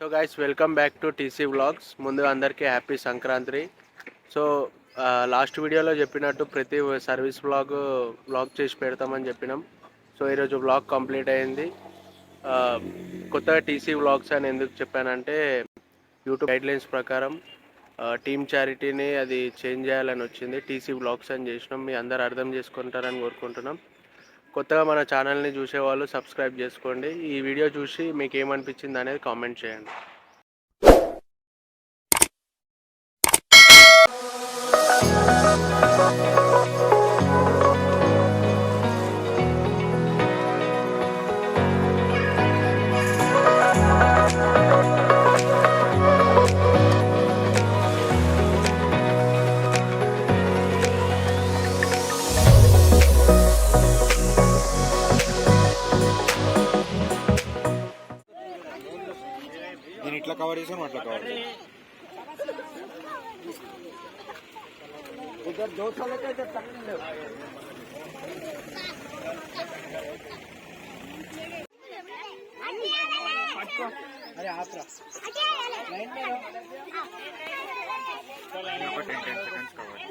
So guys welcome back to TC vlogs. ముందుగా అందరికీ happy Sankranti. So last వీడియోలో చెప్పినట్టు ప్రతి సర్వీస్ వ్లాగ్ చేసి పెడతామని చెప్పినాం. సో ఈరోజు వ్లాగ్ కంప్లీట్ అయింది. కొత్తగా టీసీ వ్లాగ్స్ అని ఎందుకు చెప్పానంటే యూట్యూబ్ గైడ్లైన్స్ ప్రకారం టీమ్ చారిటీని అది చేంజ్ చేయాలని వచ్చింది. టీసీ వ్లాగ్స్ అని చేసినాం. మీ అందరు అర్థం చేసుకుంటారని కోరుకుంటున్నాం. కొత్తగా మన ఛానల్ని చూసేవాళ్ళు సబ్స్క్రైబ్ చేసుకోండి. ఈ వీడియో చూసి మీకు ఏమనిపించింది అనేది కామెంట్ చేయండి. నేను ఇట్లా కవర్ చేసాను అట్లా కవర్ ఒక 10 seconds కవర్.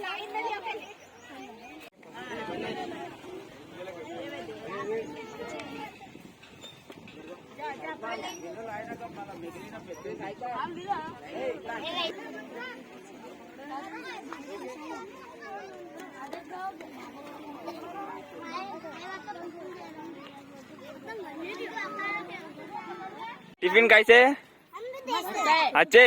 टिफिन कैसे अच्छे